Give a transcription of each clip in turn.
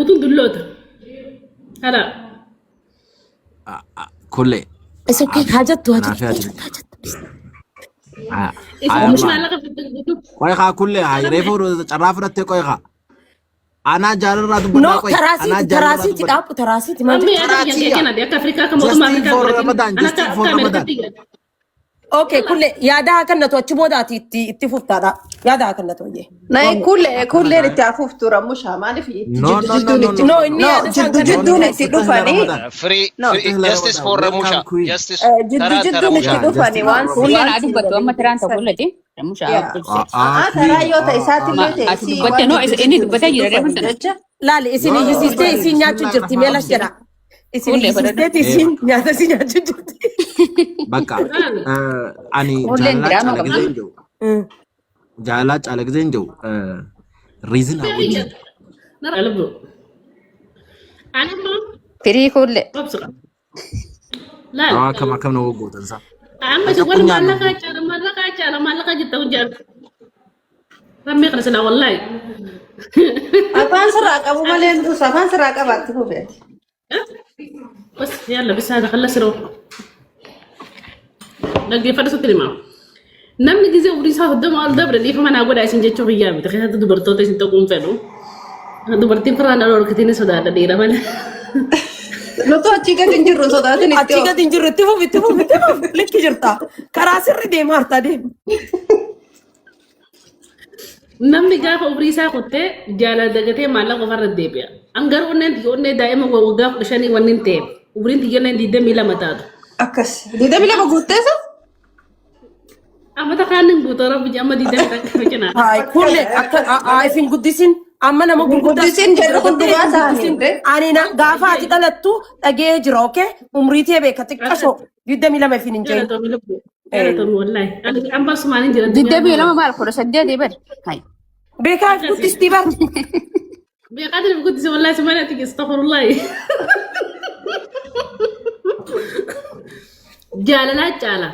قوتون دلوته هلا كله بس اوكي حاجات أنا فيها حاجات إيش مش معلقة في الدقيقة كويخا كله هاي ريفو تعرف كويخا أنا جالر نو كوي أنا تراسي جالر تقاب تراسي ما أمي أنا في جانا دي أفريقيا كم وضع Justin أفريقيا for قرتين Ramadan, أنا Justin for كاميرا Ramadan. كتير اوكي كل يا ده كنا توتشبو داتي تفوت هذا يا ده كنا توجه ناي كل اللي تعرفوا فطورة مش ما في No, no, no, no, no. نو اني هذا جدو نتدفني free No. justice for Ramusha justice جدو نتدفني وان كل أنا أدوبت وما ترى أنت كل دي مش عارف ترى يو تيسات اللي أدوبت نو إني دبت يجري مثلا لا لا اسيني يسيستي اسين نياتشو جرتي ميلا شرا اسيني يسيستي اسين نياتا اسين نياتشو جرتي Bakka ani jaalaach ala gizeen jiru reason hawwii نرى أنا ما فري كل أبصر لا akkam na goggootan isaa أما تقول ما لك جت وجاب رمي خلاص لا والله أفان سراق أبو مالين بس أفان سراق أبغى تقول بس يلا بس هذا خلص روح لقي فرصة تلمام نمني جزء وريسها قدام على الدبر اللي فما نقول عايزين جتشو غيابي تخيل هذا دبرتو تيجي تقوم فلو دبرتين فرانا لو كتير سوداء ديرا ماله لو تو أشيكا تنجر صداتني أشيكا تنجر تفو لك جرتا كراسر دي مارتا دي namni gaafa ubrii isaa kuttee jaalala dagatee maallaqa ofarra deebi'a. Angar onneen daa'ima waggaa 15 wannin ta'e ubriin tiyyanneen 22 taatu. أكس دي ده بلا بقولتها Amma takaanin guutuu rabbi amma 22 cinaa. هاي كل عايزين قديسين أما أنا ما قديسين جرو قدوما سامي أنا غافا تقلتو أجي جروكي عمريتي بيكتك أشو جدا ميلا ما فين Jala جاي tomi lubbu. Jala tomi wallahi. An ba su maanin jira. جدا بيلا ما بعرف كل شدة دي بر هاي بيكا قديس تبر Bii qaadri guddise wallahi sumaana tigi astaghfirullahi. Jaalalaa caala.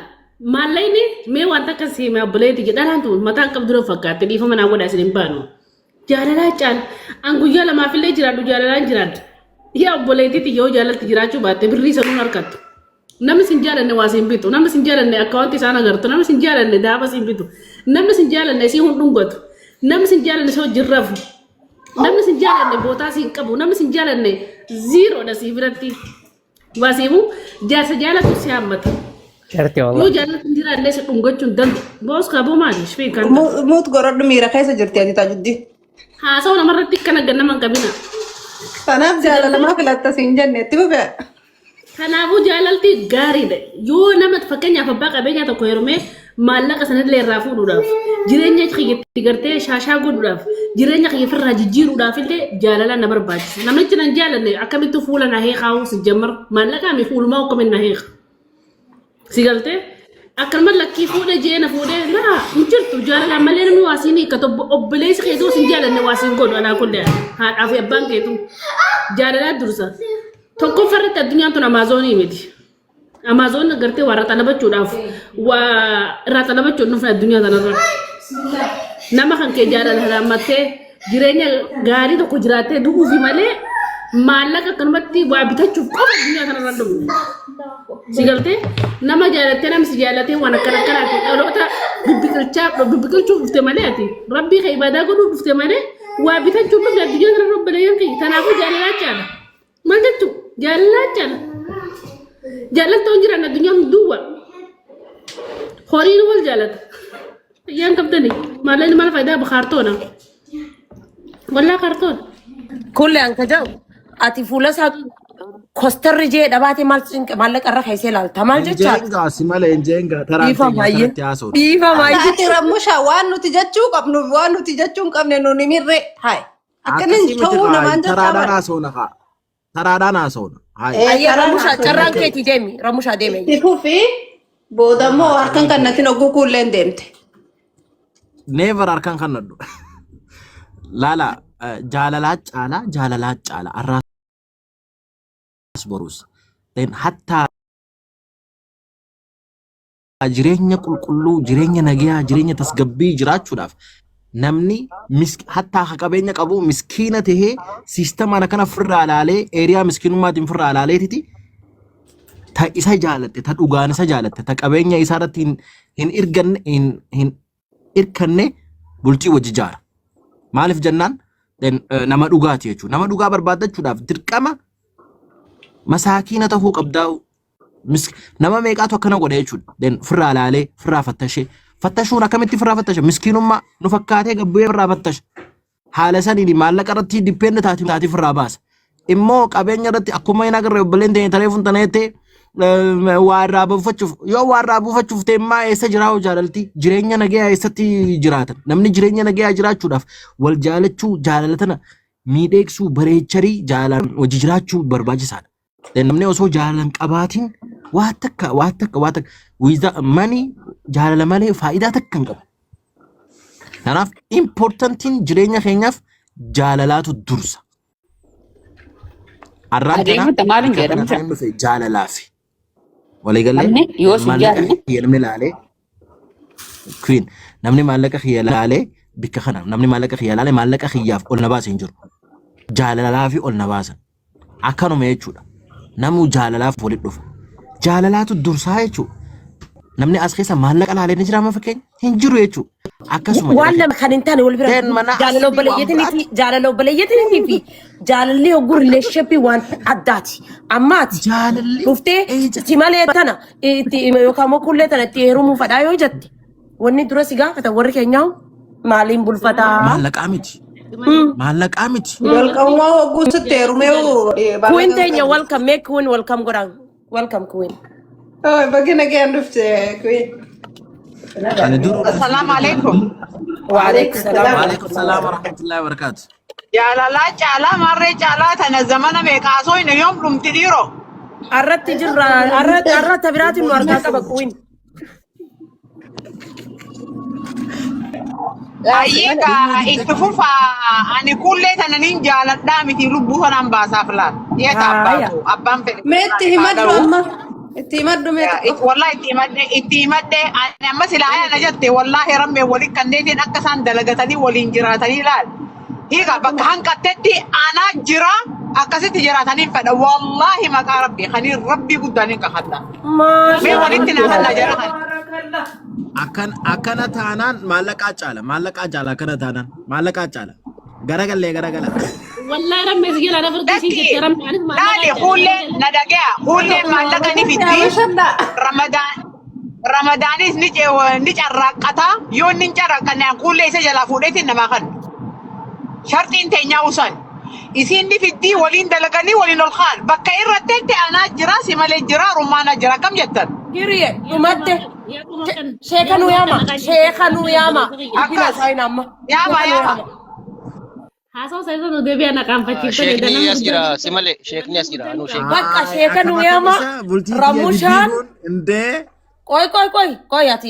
Maallayni mee wanta akkasii mee abboleetti jedhaan tun mataan qabdu fakkaate dhiifama naa godhaa isin hin baanu. Jaalalaa caala. An guyyaa lamaafillee jiraadhu jaalalaan jiraadhu. Yaa obboleettiitti yoo jaalalti jiraachuu baatte birrii sanuun harkattu. Namni sin jaalanne waa sin bitu. Namni sin jaalanne akkaawwanti isaan agartu. Namni sin jaalanne daaba sin bitu. Namni sin jaalanne si hundungatu. Namni sin jaalanne si hojii rafu. Namni sin jaalanne bootaa sin qabu. Namni sin jaalanne ziiroodha si biratti. Waa siimu jaarsa jaalatu si hammata. Yoo jaalatu hin jiraanne si dhungachuun dandu. Boos kaaboo maali? Shfii kan موت قرر ميرا كيسة جرتي أنت تجدي haasa'u namarratti kana gannaman qabina. فأنا بجالة لما في التسين جنة تبغى Kanaafuu jaalalti gaariidha. Yoo nama fakkeenyaaf abbaa qabeenyaa tokko heerumee maallaqa sanillee irraa fuudhuudhaaf jireenya kiyyaatti gartee shaashaa godhuudhaaf jireenya kiyyafirraa jijjiiruudhaaf illee jaalala na barbaachisa. Namichi nan jaalanne akkamitti fuula na heeqaa si jammar maallaqaa mi fuulumaa akkamitti na heeqa. Si galtee akkanuma lakkii fuudhee jeena fuudhee laa hin jirtu jaalala malee namni waasiin hiikkatu obboleessi keetuu sin jaalanne waasiin godhu anaa kulle haadhaa fi abbaan keetuu jaalalaa dursa. Tokko farratti addunyaan tun Amaazonii miti. Amaazon gartee waa irraa xalabachuudhaaf waa irraa xalabachuun dhufne addunyaa kanarra. Nama kan kee jaalala haammattee jireenya gaarii tokko jiraattee du'uufi malee maallaqa akkanumatti waa bitachuuf qofa addunyaa kanarra dhufu. Si galtee nama jaalattee namni si jaalatee waan akkana akkanaati dhaloota bibbiqilchuuf dhufte malee ati rabbii kan ibaadaa godhuuf dhufte malee waa bitachuuf dhufte addunyaa kanarra obboleeyyan kiyya. Kanaafuu jaalalaa caala. Maal jettu jaalalaa caala. Jaalaltoon jiran addunyaan duwwa. Horiin wal jaalata. Yaan qabdani maallaqa maal faayidaa bakkaartoona. Wallaa kaartoona. كل أنك جاو أتي فولسا كوستر رجع دباتي مال قرر خيسي لال تمال جتشا Injeenga si malee injeenga taraan إيفا keenya مايه kanatti haasa'u. إيفا مايه أتي رموشا وان نتيجتشو قبل وان نتيجتشو قبل نوني ميرة هاي أكنن تو نمان taraadhaan جتا haasa'uuna haa. Taraadhaan haasa'uuna. Haa. أيه رموشا تران كيتي ديمي رموشا ديمي تفوفي بودامو أركان كان نتينا كوكول لندمت Never harkaan kan nadhu. Laala jaalalaa caala arraas boruus. Then hatta jireenya qulqulluu jireenya nagayaa jireenya tasgabbii jiraachuudhaaf namni hatta qabeenya qabu miskiina tahee siistama kana firraa laalee eeriyaa miskiinummaatiin firraa laaleetiti ta isa jaalatte ta dhugaan isa jaalatte ta qabeenya isaa irratti hin irkanne bultii wajji jaara maaliif jennaan nama dhugaati jechuudha nama dhugaa barbaadachuudhaaf dirqama masaakiina tahuu qabdaa'u nama meeqaatu akkana godhe jechuudha firraa laalee firraa fattashuun akkamitti firraa fattasha miskiinummaa nu fakkaatee gabbu'ee firraa fattasha haala saniin maallaqa irratti dippeenda taati firraa baasa immoo qabeenya irratti akkuma hin agarre obboleen ta'e taleefuun taneettee warraa buufachuuf yoo warraa buufachuuf teemmaa eessa jiraa'u jaalalti jireenya nagayaa eessatti jiraatan namni jireenya nagayaa jiraachuudhaaf wal jaalachuu jaalatana miidheeksuu bareecharii jaalan wajji jiraachuu barbaachisaadha. Namni osoo jaalalan qabaatiin waa takka wiiza manii jaalala malee faayidaa takka hin qabu. Kanaaf importantiin jireenya keenyaaf jaalalaatu dursa. Arraan kana jaalalaafi. Waliigalee namni laalee queen namni maallaqa xiyya laalee bikka kana namni maallaqa xiyya laalee maallaqa xiyyaaf ol na baasa hin jiru. Jaalalaafi ol na baasan akkanuma jechuudha. Namu jaalalaaf walitti dhufa. Jaalalaatu dursaa jechuudha. Namni as keessa maallaqa laalee ni jiraama fakkeenya hin jiru jechuudha. Akkasuma waan lama kan hin taane wal bira jaalala obboleeyyatii fi jaalalli hogguu rileeshipii waan addaati. Ammaati dhuftee si malee tana yookaan kullee tana itti heerumuu fadhaa yoo jette wanni dura si gaafata warri keenyaa maaliin bulfataa? Maallaqaa miti. Maallaqaa miti. Welcome hogguu sitti heerumee Queen teenya welcome mee Queen welcome godhaan welcome Queen. Bagina gyan dhufte Queen. Assalamu alaikum. Waalaikum salaam. Waalaikum salaam wa rahmatullahi wa barakatuh. Jaalala caalaa marree caalaa tana zamana meeqaasoo hin yoom dhumti dhiiroo. Arratti jirra arrata biraatiin nu argaa qaba Queen. Ayyeegaa itti fufaa ani kullee tana nin jaaladhaa miti lubbuu sanaan baasaaf laal. Yeeta abbaatu abbaan fedhe. Meetti himadhu amma. Itti himadhu meetti. Wallahi itti himadhe ani amma silaa ayana jette wallahi rammee waliin kanneetiin akka isaan dalagatanii waliin jiraatanii laal. Hiikaa bakka hanqattetti anaa jira akkasitti jiraatanii fedha wallahi maqaa rabbii kanii rabbii guddaan hin kakadha. Mee walitti naafannaa jira kan. Akkana taanaan maallaqaa caala akkana taanaan maallaqaa caala garagalee. Wallahi rammee si jala dabartii si jette rammaanis Laali hullee na dhagaya hullee maallaqa ni fiddi Ramadaanis ni carraaqqata yoo ni carraaqqannaan hullee isa jalaa fuudheetiin namaa kan shartiin teenyaa usan isiin ni fiddi waliin dalaganii waliin ol kaan bakka irratti anaa jira si malee jira rummaana jira kam jettan. Hiriye dhumatte sheekanu yaama Akkas yaama. Haasawaa isaa nu deebi'an akaanfachiifte. Sheekni as jira si malee sheekni as jira anu sheekni. bakka sheekanu yaama ramushaan ቆይ ati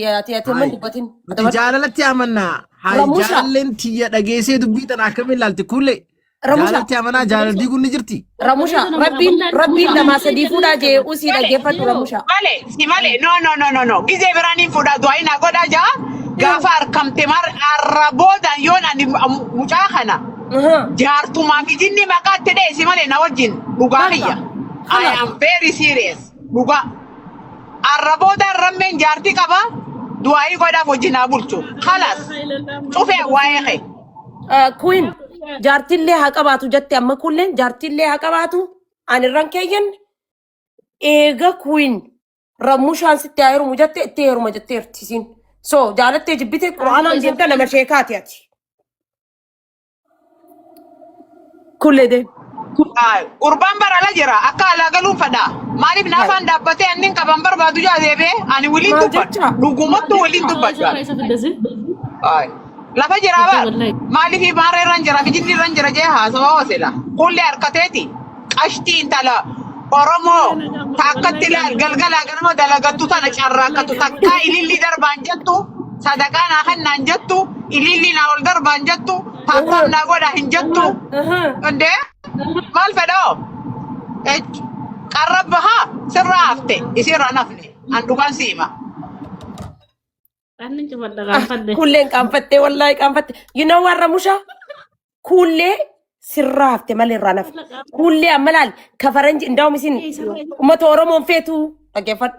mun dubbatin jaalalatti amannaa jaalalleen tiyya dhageessee dubbiitan akkamiin ilaalti kulle jaalalatti amannaa jaalalli kun ni jirti. Ramusha rabbiin namaa sadii fuudhaa jee usii dhaggeeffatu Ramusha. Si malee no gizee biraaniin fuudhaa du'aayi naa godhaa jaa gaafa harkamte arraboodan yoon ani mucaa kana jaartumaa fi jinni maqaatti dhee si malee na wajjin dhugaa kiyya. I am very serious dhugaa. Arraboodan rammeen jaartii qaba du'aayi godhaaf wajjin haa bulchu. Khalas cufee waa'ee kee. Queen jaartillee haa qabaatu jette amma kulleen jaartillee haa qabaatu ani irraan keeyyan eega Queen Ramushaan sitti haa heerumu jette itti heeruma jetteerti isin. So jaalattee jibbite quraanaan jette nama sheekaati ati. Kullee dee. Gurbaan barala jira akka alaa galuun fadhaa. Maaliif naafaan dhaabbatee anniin qaban barbaadu jaadeebee ani waliin dubbadha. Dhugumattu waliin dubbadha. Lafa jira baal. Maaliif maareerran jira fijinirran jira jee haasawaa hoosela. Kullee harkateeti. Qashtii intala Oromoo takkatti laal galgalaa ganama dalagattu tana carraakkatu takkaa ililli darbaan jettu sadaqaa naa kennaan jettu ililli naa ol darbaan jettu takkaam naa godhaa hin jettu. Ndee maal fedhoo? Qarrabba haa sirraa hafte isirra nafne an dhugaan siima. Anni cuma dagang fadde. Kulleen qaanfattee wallaahi qaanfatte. You know what Ramusha? Kullee sirraa hafte malee irraa nafe. Kullee amma laal ka faranji ndaa'um isin uummata Oromoon feetu dhaggeeffadhu.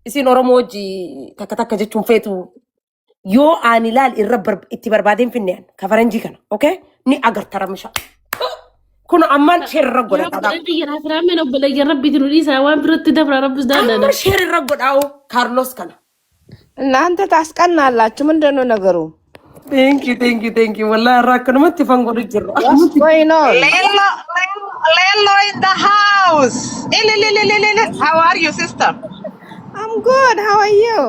Isin Oromoo hojii takka takka jechuun feetu. Yoo ani laal irra itti barbaadeen finneen ka faranjii kana okay? Ni agarta Ramusha. Kun ammaan sheerra godhata. Yara firame no bala yarra bitinu isa waan biratti dabra rabbis daadana. Amma sheerra godhaa'u Carlos kana. እናንተ ታስቀናላችሁ። ምንድን ነው ነገሩ? Thank you. Wallahi irraa akkanumatti fangoon jirra. What's going on? Lelo in the house. How are you, sister? I'm good. How are you?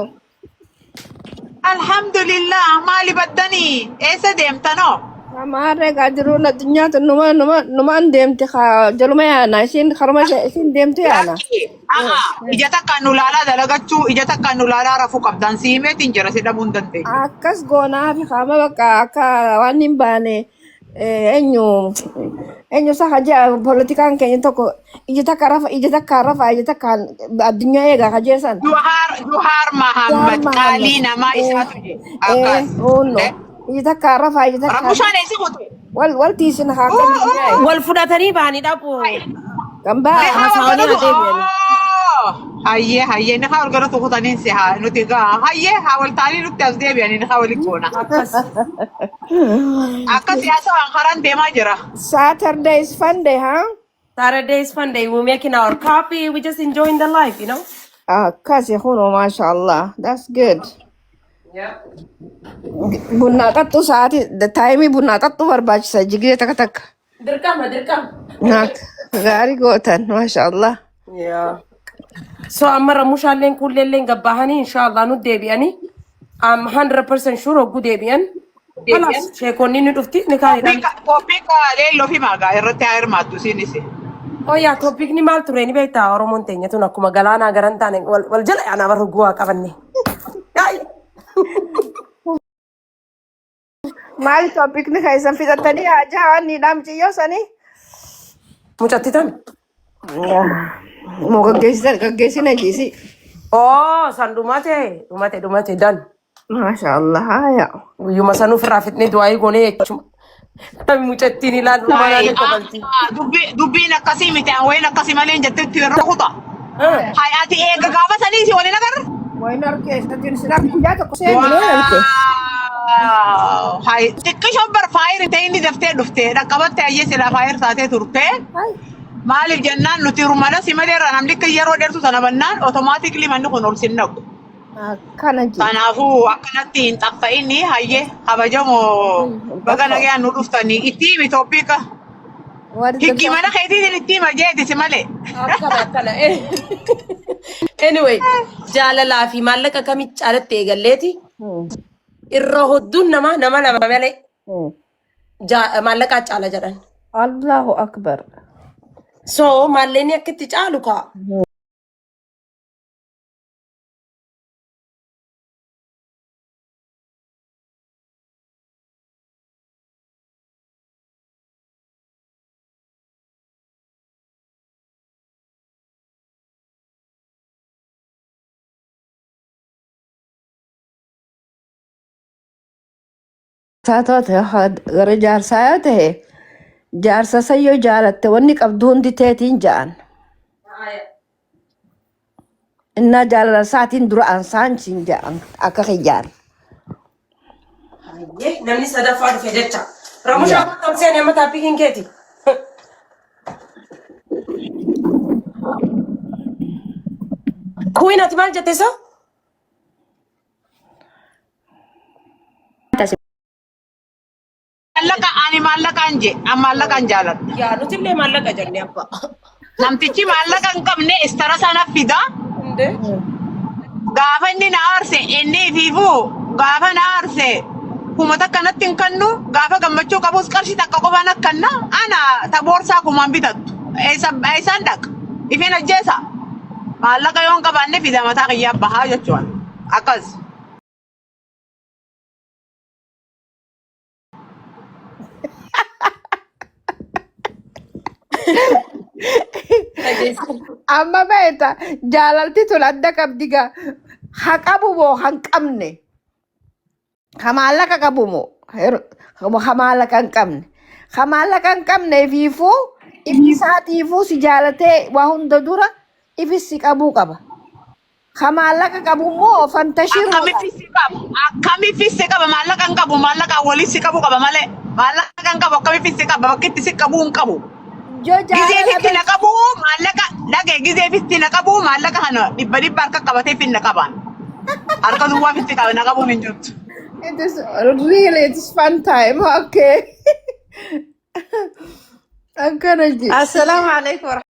Alhamdulillah. Mali baddani. Esa demtano. Amaarre gajiru na dunyaatu numaan deemte jaluma yaana isin harma isin deemte yaana. Ija takka nulaala dalagachu ija takka nulaala rafu qabdan siimeetiin jira si dhabuu hin dandeenye. Akkas goonaa fi qaama bakka akka waan hin baane eenyu saka jea politikaan keenya tokko ija takka rafa ija takka addunyaa eegaa kajeessan. Juhaar Mahammad qaalii namaa isaatu je. Akkas. Ija takka rafa ija takka. Ramushaan eessi kutu. Wal tiisin haa kan Wal fudhatanii ba'anii dhabu. gambaa Haasawanii adeebi'an. Hayyee ni haa gara tukutaniin si haa nuti gaa hayyee haa wal taanii nutti as deebi'anii ni haa wali goona. Akka siyaasa waan karaan deemaa jira. Saturday is fun day, huh? Saturday is fun day. We're making our coffee. We're just enjoying the life, you know? Kasi huno, mashallah. That's good. Yeah. Bunna tattu saati, the time bunna tattu barbaachisa jigee takka takka. Dirqama. Nak gaarii gootan, mashallah. Yeah. So amma Ramushaalleen kulleelleen gabbahanii inshallah nu deebi'anii. I'm 100% sure hogguu deebi'an. Kalas sheekonni ni dhufti ni kaa'edhaan. Koppika leelloo fi maagaa irratti haa hirmaattu siinis. Oh yaa topiikni maal ture ni beektaa Oromoon teenya tun akkuma galaanaa garan taane wal jala yaanaa barru guwaa qabanne. Maali topiikni keessan fixattanii haajaa waan ni dhaamciyyoo sanii? Mucatti tan. Moo gaggeessina jiisi. Oh san dhumate dan. Mashallah haya. Guyyuma sanuu firraa fitnee du'aayii goonee jechuudha. Mucattiin ilaalu manaa ni qabalti. Dubbiin akkasii miti wayin akkasii malee jettetti yeroo kuta. Ati eega gaafa sanii si waliin agarra. Wayin arkeessatiin sin arkiyaa tokko seenuu arke. Xiqqishoon bar faayir ta'e inni daftee dhuftee dhaqqabatte ayyee silaa faayir taatee turtee. Maaliif jennaan nuti rumana si malee irraa namni akka yeroo dheertu sana bannaan otomaatikli manni kun ol sin naqu. Akkana ji. Kanaafuu akkanatti hin xaffa'inni hayyee kabajamoo baga nagayaan nu dhuftanii itti himi Itoophiika. Hikki mana keetiin itti hima jeetisi malee. Akkana. Anyway, jaalalaa fi maallaqa kamitti caalatti eegalleeti. Irra hodduun nama lama malee maallaqaa caala jedhan. Allahu akbar. So maalleenii akkitti caalu kaa. Taatoota gara jaarsaa yoo ta'e jaarsa sayyoo jaalatte wanni qabdu hundi teetiin ja'an. Innaa jaalala isaatiin dura ansaan siin ja'an akka kiyyaan. Namni sadaffaa dhufe jecha. Ramushaa bakka seenee mataa pikiin keeti. Kuwiin ati maal jette so? Maallaqaan jaaladha. Yaa nuti illee maallaqa jennee abbaa. Namtichi maallaqa hin qabne istara sana fida. Gaafa inni na aarse inni fiifuu gaafa na aarse kumata kanatti hin kannu gaafa gammachuu qabus qarshii takka qofaan akkanna ana taboorsaa kumaan bitattu. Eessaan dhaqa ifin ajjeesa. Maallaqa yoo hin qabaanne fida mataa kiyyaa bahaa jechuudha. Akkas. Amma beekta jaalalti tun adda qabdi gaa haa qabu moo haa hin qabne Kamaallaqa qabu moo kamaallaqa hin qabne kamaallaqa hin qabneefiifuu ifni isaatiifuu si jaalatee waa hunda dura ifis si qabuu qaba. Kamaallaqa qabu moo fantashii Akkami fissi qaba maallaqa hin qabu maallaqa waliin si qabu qaba malee maallaqa hin qabu akkami fissi qaba bakkitti si qabu hin qabu. Gizee fitti na qabu maallaqa dhagee gizee fitti na qabu maallaqa kana dhibba harka qabatee finna qaban. Harka duwwaa fitti qaba na qabuun hin jirtu. It is really, it's fun time. Okay. I'm gonna do. Assalamu alaikum.